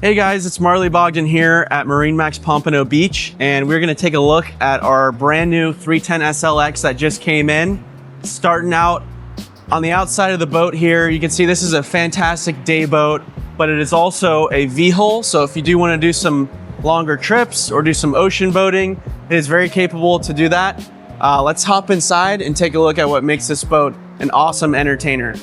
Hey guys, it's Marley Bogdan here at MarineMax Pompano Beach, and we're gonna take a look at our brand new 310 SLX that just came in. Starting out on the outside of the boat here, you can see this is a fantastic day boat, but it is also a V-hull, so if you do wanna do some longer trips or do some ocean boating, it is very capable to do that. Let's hop inside and take a look at what makes this boat an awesome entertainer.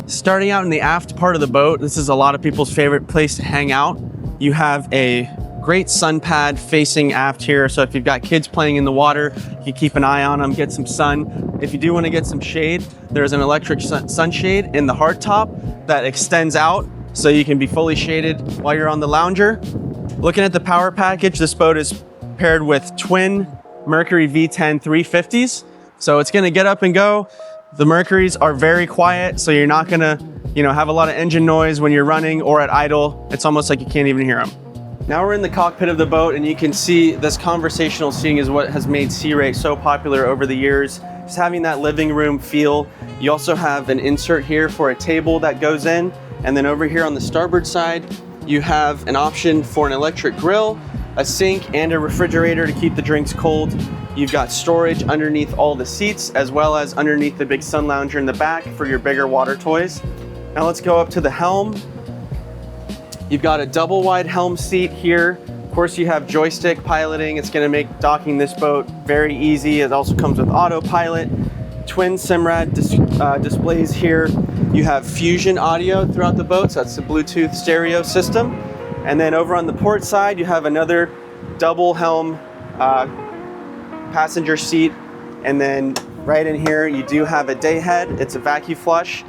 Starting out in the aft part of the boat, this is a lot of people's favorite place to hang out. You have a great sun pad facing aft here, so if you've got kids playing in the water, you can keep an eye on them, get some sun. If you do want to get some shade, there's an electric sunshade in the hardtop that extends out so you can be fully shaded while you're on the lounger. Looking at the power package, this boat is paired with twin Mercury V10 350s, so it's going to get up and go. The Mercuries are very quiet, so you're not gonna, have a lot of engine noise when you're running or at idle. It's almost like you can't even hear them. Now we're in the cockpit of the boat, and you can see this conversational seating is what has made Sea Ray so popular over the years. Just having that living room feel. You also have an insert here for a table that goes in, and then over here on the starboard side, you have an option for an electric grill, a sink, and a refrigerator to keep the drinks cold. You've got storage underneath all the seats, as well as underneath the big sun lounger in the back for your bigger water toys. Now let's go up to the helm. You've got a double wide helm seat here. Of course, you have joystick piloting. It's gonna make docking this boat very easy. It also comes with autopilot. Twin Simrad displays here. You have Fusion audio throughout the boat, so that's the Bluetooth stereo system. And then over on the port side, you have another double helm passenger seat, and then right in here you do have a day head. It's a vacuum flush,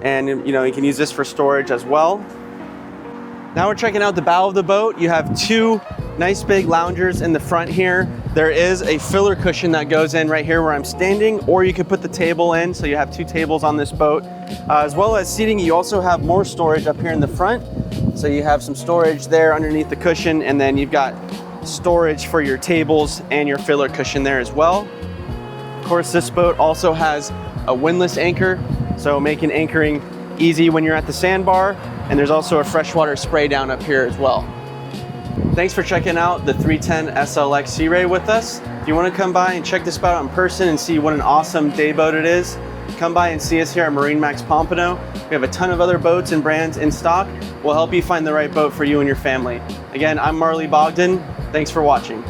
and you can use this for storage as well. Now we're checking out the bow of the boat. You have two nice big loungers in the front here. There is a filler cushion that goes in right here where I'm standing, or you could put the table in, so you have two tables on this boat. As well as seating, you also have more storage up here in the front. So you have some storage there underneath the cushion, and then you've got storage for your tables and your filler cushion there as well. Of course, this boat also has a windlass anchor, so making anchoring easy when you're at the sandbar. And there's also a freshwater spray down up here as well. Thanks for checking out the 310 SLX Sea Ray with us. If you want to come by and check this boat out in person and see what an awesome day boat it is, come by and see us here at MarineMax Pompano. We have a ton of other boats and brands in stock. We'll help you find the right boat for you and your family. Again, I'm Marley Bogdan. Thanks for watching.